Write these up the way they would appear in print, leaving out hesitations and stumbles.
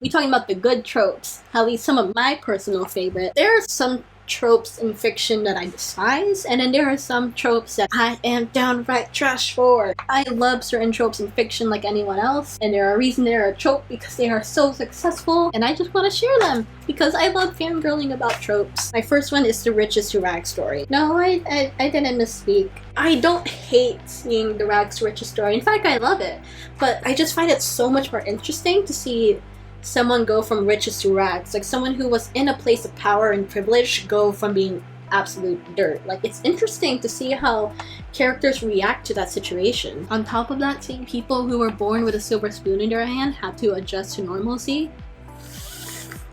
We talking about the good tropes, at least some of my personal favorite. There are some tropes in fiction that I despise, and then there are some tropes that I am downright trash for. I love certain tropes in fiction like anyone else, and there are reasons they're a trope because they are so successful, and I just want to share them because I love fangirling about tropes. My first one is the riches to rags story. No, I didn't misspeak. I don't hate seeing the rags to riches story. In fact, I love it, but I just find it so much more interesting to see someone go from riches to rags, like someone who was in a place of power and privilege go from being absolute dirt. Like, it's interesting to see how characters react to that situation. On top of that, seeing people who were born with a silver spoon in their hand have to adjust to normalcy.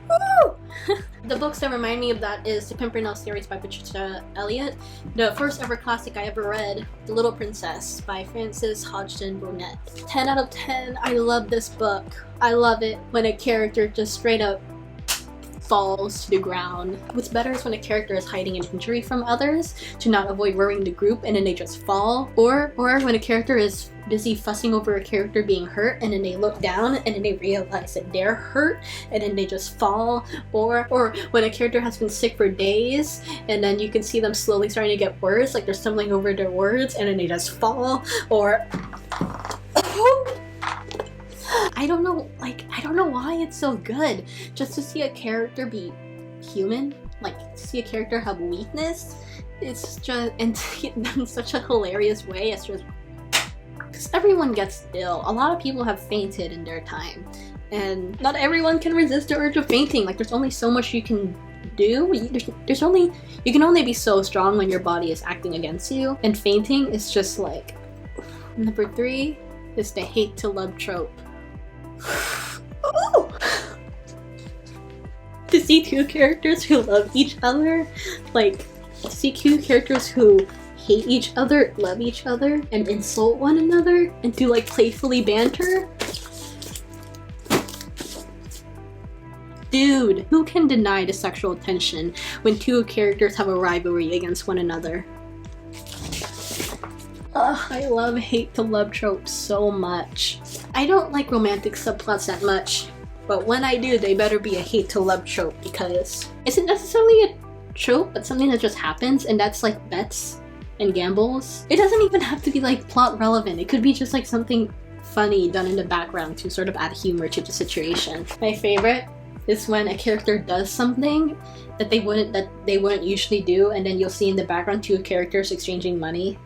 Woo! The books that remind me of that is The Pimpernel series by Patricia Elliott, the first ever classic I ever read, The Little Princess by Frances Hodgson Burnett. 10 out of 10, I love this book. I love it when a character just straight up falls to the ground. What's better is when a character is hiding an injury from others to not avoid worrying the group and then they just fall. Or when a character is busy fussing over a character being hurt and then they look down and then they realize that they're hurt and then they just fall. Or when a character has been sick for days and then you can see them slowly starting to get worse, like they're stumbling over their words and then they just fall. Or I don't know why it's so good just to see a character be human, like to see a character have weakness. It's just, and in such a hilarious way. It's just because everyone gets ill. A lot of people have fainted in their time, and not everyone can resist the urge of fainting. Like, there's only so much you can do. You can only be so strong when your body is acting against you, and fainting is just like. Number 3 is the hate to love trope. Ooh. To see two characters who love each other, like to see two characters who hate each other, love each other, and insult one another, and to like playfully banter. Dude, who can deny the sexual tension when two characters have a rivalry against one another? Ugh, I love hate to love tropes so much. I don't like romantic subplots that much, but when I do, they better be a hate to love trope, because it's not necessarily a trope, but something that just happens, and that's like bets and gambles. It doesn't even have to be like plot relevant. It could be just like something funny done in the background to sort of add humor to the situation. My favorite is when a character does something that they wouldn't usually do, and then you'll see in the background two characters exchanging money.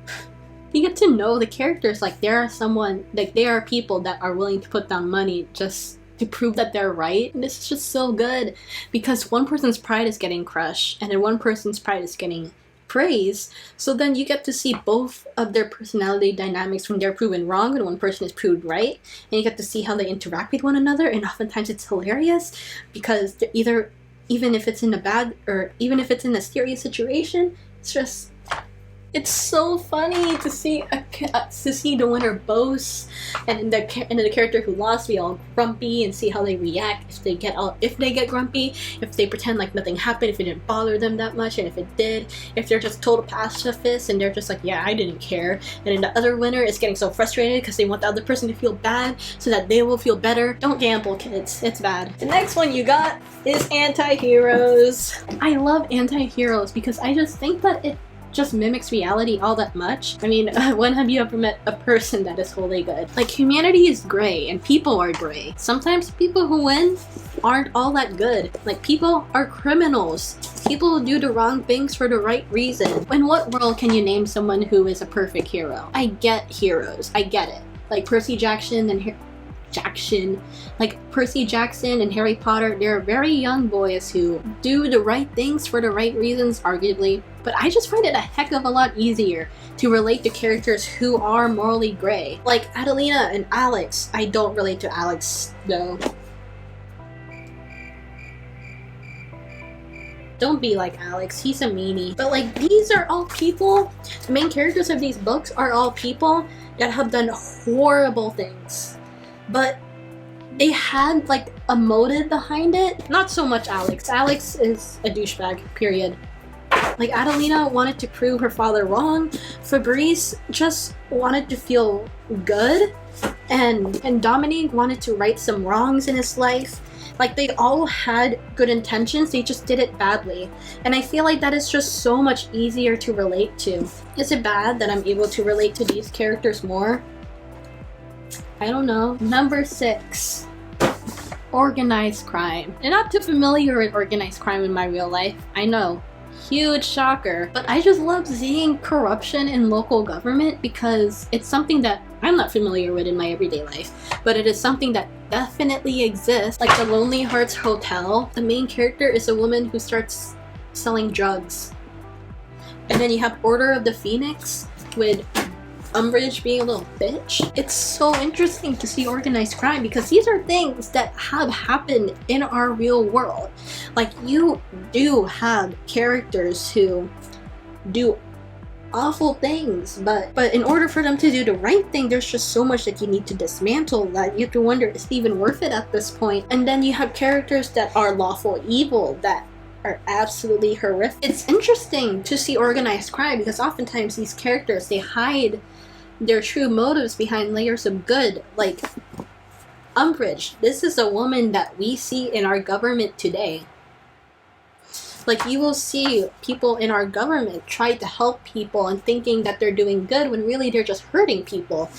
You get to know the characters, like there are people that are willing to put down money just to prove that they're right. And this is just so good because one person's pride is getting crushed and then one person's pride is getting praise. So then you get to see both of their personality dynamics when they're proven wrong and one person is proved right, and you get to see how they interact with one another. And oftentimes it's hilarious because they're even if it's in a bad or even if it's in a serious situation, it's so funny to see the winner boast, and the character who lost be all grumpy, and see how they react if they get grumpy, if they pretend like nothing happened, if it didn't bother them that much, and if it did, if they're just total pacifists and they're just like, yeah, I didn't care, and then the other winner is getting so frustrated because they want the other person to feel bad so that they will feel better. Don't gamble, kids. It's bad. The next one you got is anti-heroes. I love anti-heroes because I just think that it just mimics reality all that much. I mean, when have you ever met a person that is wholly good? Like, humanity is gray and people are gray. Sometimes people who win aren't all that good. Like, people are criminals. People do the wrong things for the right reason. In what world can you name someone who is a perfect hero? I get heroes. I get it. Like Percy Jackson and Harry Potter, they're very young boys who do the right things for the right reasons, arguably. But I just find it a heck of a lot easier to relate to characters who are morally gray. Like Adelina and Alex. I don't relate to Alex, though. Don't be like Alex, he's a meanie. But like, these are all people, the main characters of these books are all people that have done horrible things. But they had like a motive behind it. Not so much Alex. Alex is a douchebag, period. Like, Adelina wanted to prove her father wrong. Fabrice just wanted to feel good. And Dominique wanted to right some wrongs in his life. Like, they all had good intentions, they just did it badly. And I feel like that is just so much easier to relate to. Is it bad that I'm able to relate to these characters more? I don't know. Number 6. Organized crime. I'm not too familiar with organized crime in my real life. I know. Huge shocker. But I just love seeing corruption in local government because it's something that I'm not familiar with in my everyday life. But it is something that definitely exists. Like the Lonely Hearts Hotel, the main character is a woman who starts selling drugs. And then you have Order of the Phoenix with Umbridge being a little bitch. It's so interesting to see organized crime because these are things that have happened in our real world. Like, you do have characters who do awful things, but in order for them to do the right thing, there's just so much that you need to dismantle that you have to wonder, is it even worth it at this point? And then you have characters that are lawful evil that are absolutely horrific. It's interesting to see organized crime because oftentimes these characters, they hide their true motives behind layers of good. Like Umbridge, this is a woman that we see in our government today. Like, you will see people in our government try to help people and thinking that they're doing good when really they're just hurting people.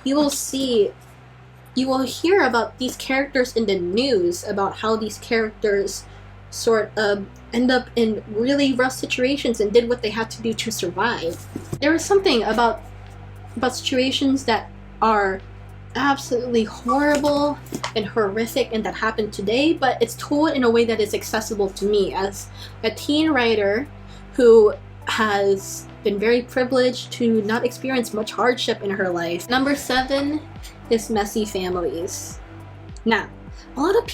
You will hear about these characters in the news, about how these characters sort of end up in really rough situations and did what they had to do to survive. There is something about situations that are absolutely horrible and horrific and that happened today, but it's told in a way that is accessible to me as a teen writer who has been very privileged to not experience much hardship in her life. Number 7 is messy families. Now, a lot of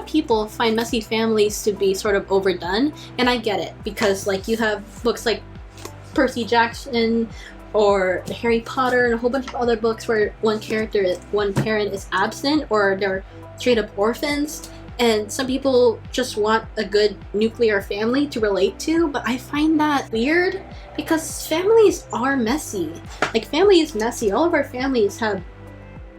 people find messy families to be sort of overdone, and I get it because, like, you have books like Percy Jackson or Harry Potter and a whole bunch of other books where one parent is absent or they're straight up orphans, and some people just want a good nuclear family to relate to, but I find that weird because families are messy. Like, family is messy. All of our families have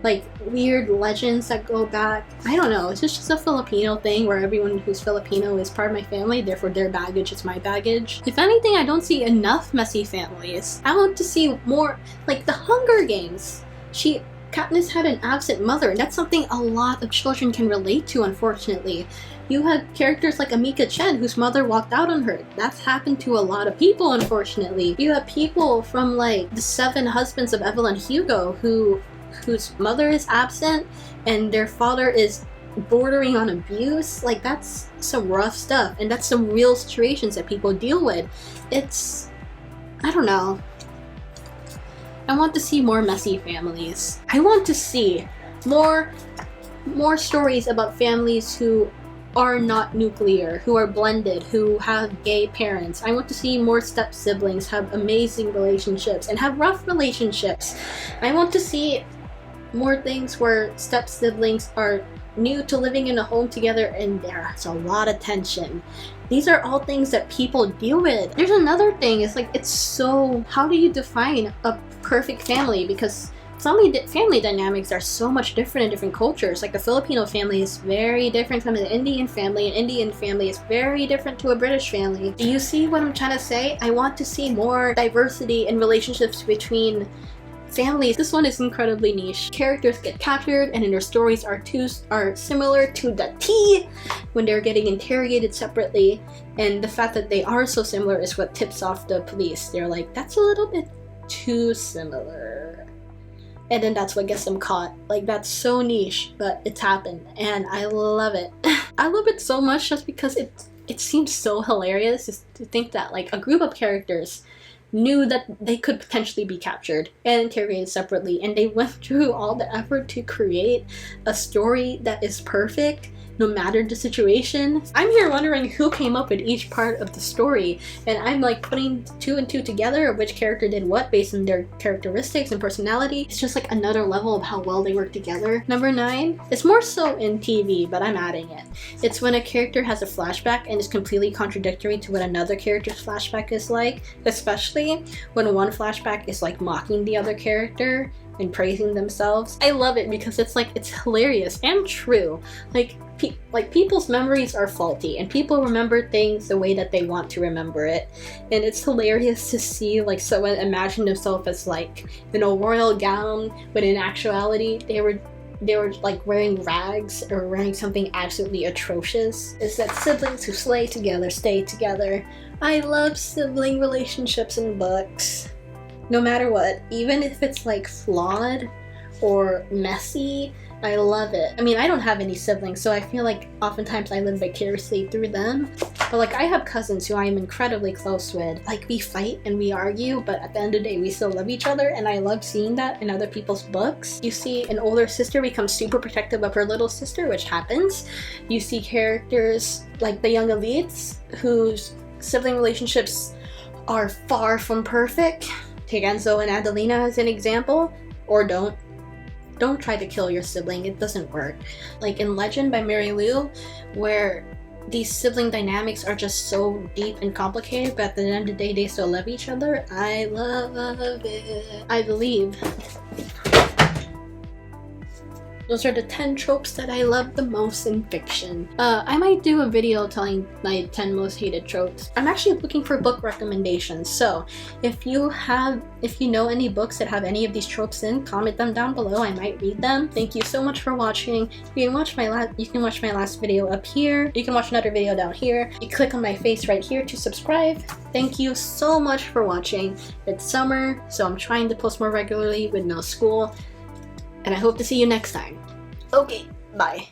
like weird legends that go back. I don't know, it's just a Filipino thing where everyone who's Filipino is part of my family, therefore their baggage is my baggage. If anything, I don't see enough messy families. I want to see more, like the Hunger Games. Katniss had an absent mother, and that's something a lot of children can relate to, unfortunately. You had characters like Amika Chen, whose mother walked out on her. That's happened to a lot of people, unfortunately. You have people from like the 7 Husbands of Evelyn Hugo whose mother is absent and their father is bordering on abuse. Like, that's some rough stuff, and that's some real situations that people deal with. I don't know. I want to see more messy families. I want to see more stories about families who are not nuclear, who are blended, who have gay parents. I want to see more step siblings have amazing relationships and have rough relationships. I want to see more things where step siblings are new to living in a home together and there's a lot of tension. These are all things that people deal with. There's another thing, how do you define a perfect family? Because family dynamics are so much different in different cultures. Like, the Filipino family is very different from the Indian family, and Indian family is very different to a British family. Do you see what I'm trying to say? I want to see more diversity in relationships between families. This one is incredibly niche. Characters get captured and in their stories are similar to the T when they're getting interrogated separately, and the fact that they are so similar is what tips off the police. They're like, that's a little bit too similar, and then that's what gets them caught. Like, that's so niche, but it's happened and I love it. I love it so much just because it seems so hilarious just to think that like a group of characters knew that they could potentially be captured and interrogated separately, and they went through all the effort to create a story that is perfect no matter the situation. I'm here wondering who came up with each part of the story, and I'm like putting 2 and 2 together of which character did what based on their characteristics and personality. It's just like another level of how well they work together. Number 9, it's more so in TV, but I'm adding it. It's when a character has a flashback and is completely contradictory to what another character's flashback is like, especially when one flashback is like mocking the other character and praising themselves. I love it because it's like, it's hilarious and true. Like people's memories are faulty and people remember things the way that they want to remember it, and it's hilarious to see like someone imagine themselves as like in a royal gown when in actuality they were like wearing rags or wearing something absolutely atrocious. Is that siblings who slay together stay together. I love sibling relationships in books. No matter what, even if it's like flawed or messy, I love it. I mean, I don't have any siblings, so I feel like oftentimes I live vicariously through them. But like, I have cousins who I am incredibly close with. Like, we fight and we argue, but at the end of the day, we still love each other, and I love seeing that in other people's books. You see an older sister become super protective of her little sister, which happens. You see characters like the young elites whose sibling relationships are far from perfect. Take Enzo and Adelina as an example, or don't. Don't try to kill your sibling, it doesn't work. Like in Legend by Mary Lou, where these sibling dynamics are just so deep and complicated, but at the end of the day, they still love each other. I love it. I believe. Those are the 10 tropes that I love the most in fiction. I might do a video telling my 10 most hated tropes. I'm actually looking for book recommendations, so if you know any books that have any of these tropes in, comment them down below. I might read them. Thank you so much for watching. You can watch my last video up here. You can watch another video down here. You click on my face right here to subscribe. Thank you so much for watching. It's summer, so I'm trying to post more regularly with no school. And I hope to see you next time. Okay, bye.